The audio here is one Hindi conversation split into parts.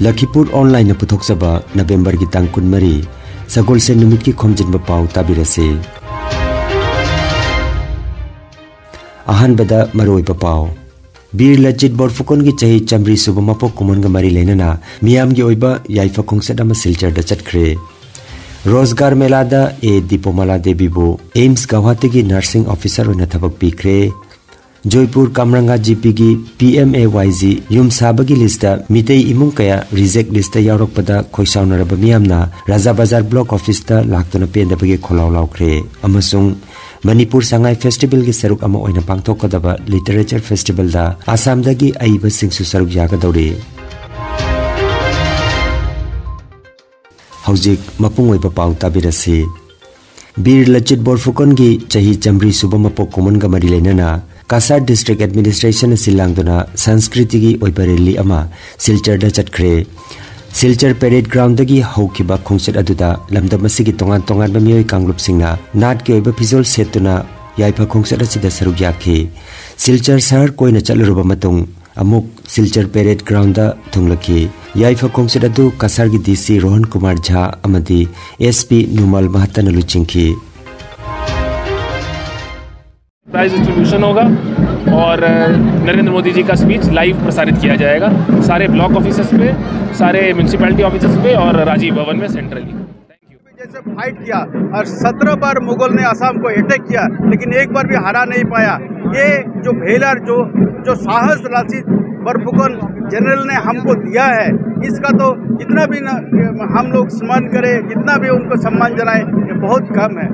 Lakhipuronline na puthokchaba November gi tang 23 Sagol se numit ki Khomjinba Pao tabirase. Ahanbada Maroiba Pao Bir Lajit Borfukon gi chahi chamri suba mapok kuman ga mari lenana miyam gi oiba yaifa khongset ama silchar da chatkhre. Rozgar Melada e Dipomala Devi bo AIMS Guwahati gi nursing officer oina thabak pikre. Joypur Kamranga GP gi PMAYZ yum sabagi lista mitei imung kaya reject lista yaurokpada khoisaunaraba miyamna Raja Bazar block office ta laktuna pendabagi kholaw lawkhre amasung Manipur Sangai Festival gi saruk ama oina pangthokadaba literature festival da Assam dagi aiba singsu saruk yagadawre. Haujik mapung oiba pau tabirasi. Bir Lachit Borfukon gi chahi chamri suba mapok kuman ga mari lenana Kasar District Administration Silangduna Sanskriti gi oibareli ama Silchar da chatkhre. Silchar Parade Ground dagi haukiba khongset aduda lamdamasigi tongan tongan ba mioi kanglup singna nat ke oiba pizol setuna yaifa khongset asida saruk yakhi. Silchar sahar koina chalruba matung amuk Silchar Parade Ground da thunglaki. Yaifa khongset adu Kasar gi DC Rohan Kumar Jha amadi SP Numal Mahatana luchingki. Prize distribution होगा और नरेंद्र मोदी जी का स्पीच लाइव प्रसारित किया जाएगा सारे ब्लॉक ऑफिसर्स पे, सारे म्यूनसिपैलिटी ऑफिसर्स पे और राजीव भवन में सेंट्रली। Thank you. जैसे फाइट किया और 17 बार मुगल ने असम को अटैक किया लेकिन एक बार भी हरा नहीं पाया। ये जो भेलर जो साहस लाचित बरफुकन जनरल ने हमको दिया है इसका तो जितना भी हम लोग सम्मान करें जितना भी उनको सम्मान जनाएं ये बहुत कम है।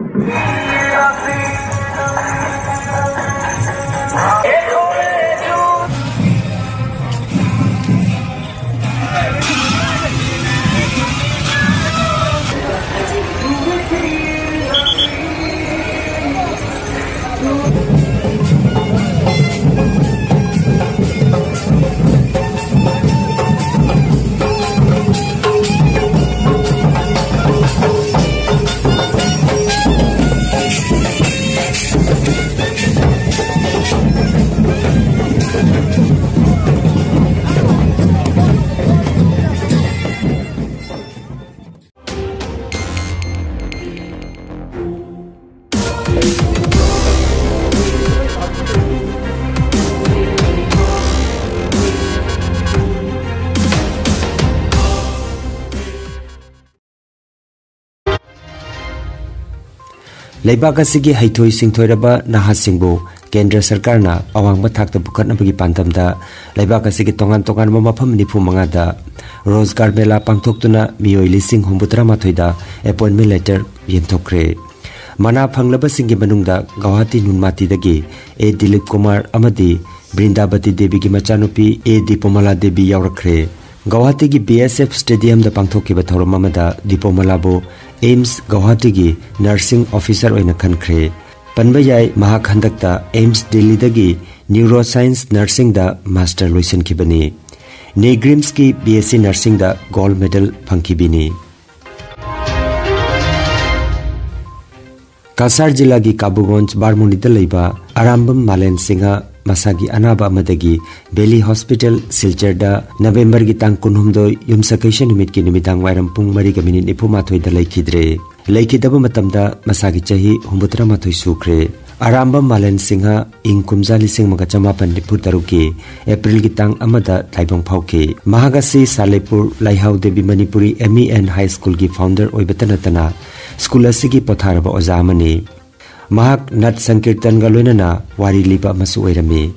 Leibak asigi haithoi singthoiraba nahasingbo Kendra Sarkarna awangba thakta bukhatnabagi pantamda Leibak asigi tongan tongan mafam 95 da Rozgar Mela pangthoktuna mioi lising 93 da appointment letter yenthokre. Mana phanglaba singi manungda Guwahati Nunmati dagi A Dilip Kumar amadi Brindabati Devi gi machanupi A Dipomala Devi yaurakre. Guwahati gi BSF Stadium da pangthokiba thoram amada Dipomala bo AIMS Guwahati gi nursing officer oina khankre. Panbayai Mahakhandakta AIMS Delhi dagi neuroscience nursing da master loisan kibani. Negrims ki BSc nursing da gold medal phangkibini. Kasar jila gi Kabugonj Barmuni da leiba Arambam Malen Singha Masagi anaba amadagi Belly Hospital Silchar da November gi tang 19 yumsakaisha numit ki nimitang wairam pung 4:30 da laikidre. Laikidaba matamda masagi chahi 93 sukre. Arambam Malen Singha ing kumja lising magachama pandipur taruki April gi tang amada taibong phauki. Mahagasi Salepur Laihau Devi Manipuri MEN High School gi founder oibatanatana school asigi potharaba ozamani. Mahak Nat Sankirtan galoinana wari liba masu oirami.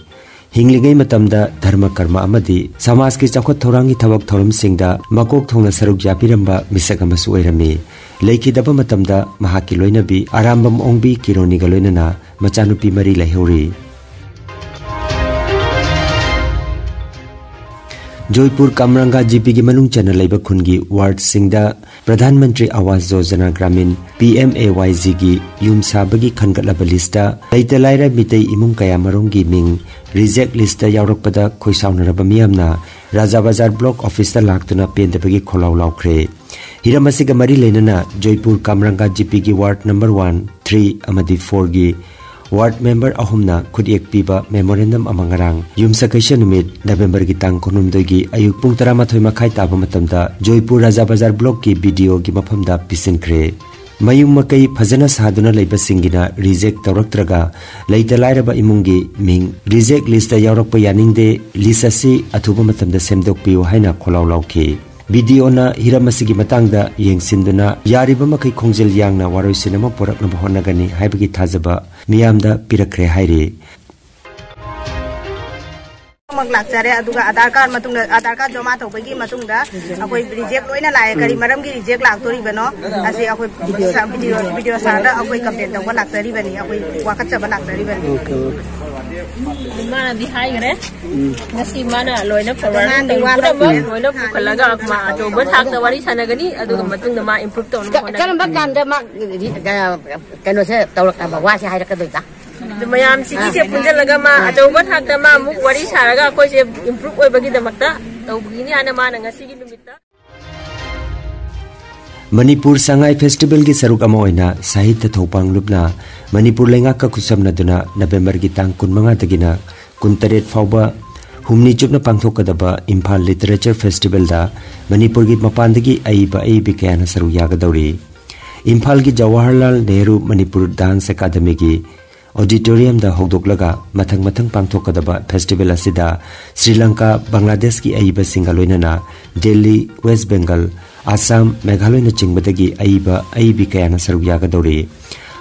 Hingligai matamda dharma karma amadi samas ki chakhot thorangi thabak thoram singda makok thongna saruk yapiramba misaga masu oirami. Leikidaba matamda mahaki loinabi Arambam Ongbi Kironi galoinana machanupi mari laihori. Joypur Kamranga GP gi manung chana leiba khungi ward singda Pradhan Mantri Awas Yojana Gramin PMAYZ gi yum sabagi khangatlaba lista leita laira mitei imung kaya marong gi ming reject lista yaurokpada khoisaunaraba miyamna Raja Bazar block office ta laktuna pendabagi kholaw lawkhre. Hiramasiga mari lenana Joypur Kamranga GP gi ward number 1, 3 amadi 4 gi ward member अहुमना खुदियक पीबा मेमोरेंडम अमंगरांग युमसकैशन नुमित नवंबर की तांग कुनुमदोगी अयुक पुंग 13 मखाई ताबा मतमदा जयपुर राजा बाजार ब्लॉक की वीडियो की मफमदा पिसिनख्रे मयूम मकई फजना सादुना लेबसिंगिना रिजेक्ट तौरक्त्रगा लेइता लाइरबा इमुंगी मिंग रिजेक्ट लिस्ट यावरकपा यानिंगदे लिस्ट असि अथुबा मतमदा सेमदोकपियो हाइना खोलाव लाउखि वीडियो ना हिरम असिगी मतंगदा येंगसिंदुना यारिबा मखै खोंजेल यांगना वारोइसिनमा पोरकनबा होनगनी हाइबगी थाजबा मियामदा पिरख्रे हाइरे लाक्चरे आधार कार्ड जमा तौबगी अखोई रिजेक्ट लोइना लाए करी मरम की रिजेक्ट लाक्तोरिबनो असे अखोई वीडियो सादा अखोई कंप्लेंट तौबा लाक्चरीबनी अखोई वाखचबा लाक्चरीबनी माना दी हाई गरे नसी माना लोइना फॉरवर्ड लोइना पुखलगा मा अचोबा थाकदा वारी सानगनी अदुगा मतुंग मा इंप्रूव तौन करम कांदा मा कनो से तौरका वासे हाइरकदोइता मयाम सिगी से पुंजलगा मा अचौबा थाकदा मा मुक वरी सारगा कोइ से इंप्रूव ओइबगी दमकता तौबगिनी आना माना ngasiगी numitta मणिपुर संगाई फेस्टिवल की सरुक अमा ओइना साहित्य थौपांग लुपना मणिपुर लेंगा का खुसमनदुना नवंबर की तांग 15 तगिना 19 फाउबा हुमनी चुपना पांगथोकदबा इम्फाल लिटरेचर फेस्टिवल दा मणिपुर की मपानदगी अईबी कयाना सरुक यागदौरी इम्फाल की जवाहरलाल नेहरू मणिपुर डांस अकादमी की ऑडिटोरियम दा होदोकलगा मथंग पांगथोकदबा फेस्टिवल असिदा श्रीलंका बांग्लादेश की अईबा सिंगा लोइनना दिल्ली वेस्ट बंगाल आसाम मेघालय चिंगबदगी अईबी कयाना सरुक यागदौरी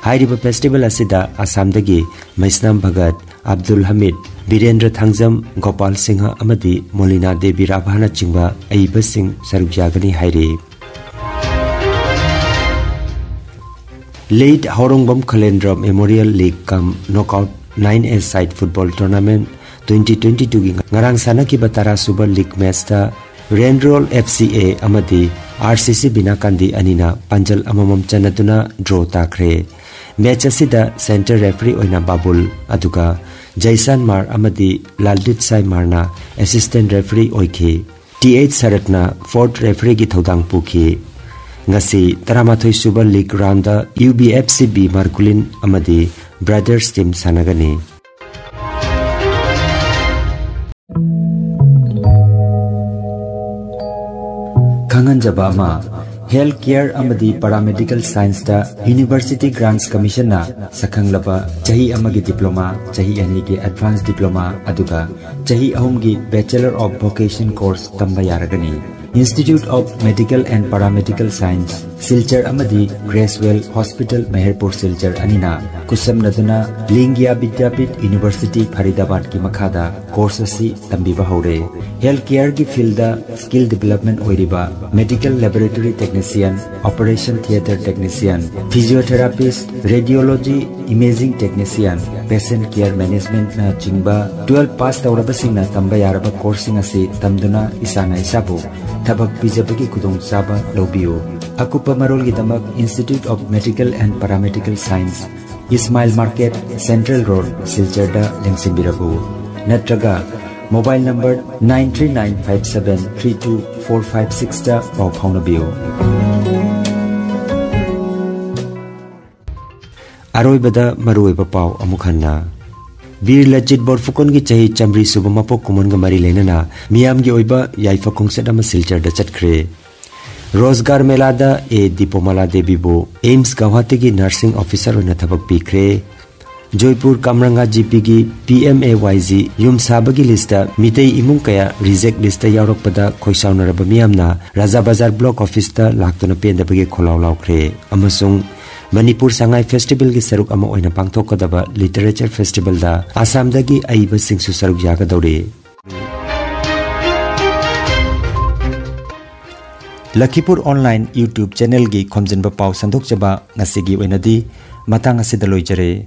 हाइरिबा फेस्टिवल असिदा आसाम दगी मैस्नाम भगत अब्दुल हमीद बीरेंद्र थांगजम गोपाल सिंह अमदी मोलिना देवी राभाना चिंगबा अईबा सिंग सरुक यागनी हाइरी late Haorangbam Khalendra memorial league cum knockout 9A side football tournament 2022 की ngarang sanakibा 13 सुबा लीग मैच ता रेनरोल FCA अमदी RCC बिनाकांदी अनिना पंजल अममम चनदुना ड्रॉ ताख्रे मैच असिदा सेंटर रेफरी ओइना बाबुल अदुगा जैसान मार अमदी लालदीप साई मारना असिस्टेंट रेफरी ओइखि TH सरकना फोर्थ रेफरी की थौदांग पुखि ngasi 13 सुबा लीग राउंड UBFCB मार्कुलिन अमदी ब्रदर्स टीम सानगनी खंगनजबा मा हेल्थ केयर अमदी पैरामेडिकल साइंस दा यूनिवर्सिटी ग्रांट्स कमीशन ना सखंगलबा चाही अमगी डिप्लोमा चाही यानी के एडवांस डिप्लोमा अदुगा चाही अहुमगी बैचलर ऑफ वोकेशन कोर्स तंबा यारगनी institute of medical and paramedical science Silchar अमदी ग्रेसवेल हॉस्पिटल मेहरपुर सिलचर अनिना कुसम नदुना लिंगिया विद्यापीठ यूनिवर्सिटी फरीदाबाद की मखादा कोर्स असी तंबीबा हौरे हेल्थ केयर की फील्ड स्किल डेवलपमेंट ओइरिबा medical laboratory technician operation theatre technician physiotherapist radiology imaging technician patient care management ना चिंगबा 12 पास तौरबसिंगना तंबा यारबा कोर्सिंग असी तमदुना इसाना इसाबु थबक पिजबगी खुदोंग चाबा लौबियो अकुपा मरोल की दमक institute of medical and paramedical science Ismail market central road सिलचरदा लेंसिंबिरबु नत्रगा मोबाइल नंबर 9395732456 दा पाउ फाउनबियो अरोइबदा मरुइबा पाउ अमुखन्ना वीर लचित बोरफुकोन की चाही चमरी सुबह मपो कुमनगा मरी लेना मियाम की ओइबा याइफा खोंगसेट अमा सिलचरदा चटख्रे रोजगार मेलादा ए दीपोमाला देवीबो एम्स गुवाहाटी की नर्सिंग ऑफिसर होना थबक पीख्रे जयपुर कामरंगा जीपी की PMAYG युम साबगी लिस्ट मितई इमुंग कया रिजेक्ट लिस्ट यावरकपदा खोइसाउनरबा मियामना राजा बाजार ब्लॉक ऑफिस ता लाक्तोना पेंदबगे खोलाव लाउख्रे अमसुंग मणिपुर संगाई फेस्टिवल की सरुक अमा ओइना पांगथोकदबा लिटरेचर फेस्टिवल दा आसाम दगी अईबा सिंगसु सरुक यागदौरे लखीपुर ऑनलाइन YouTube चैनल की खोमजिनबा पाव संदोकचबा ngasi gi oinadi matang asida loijare।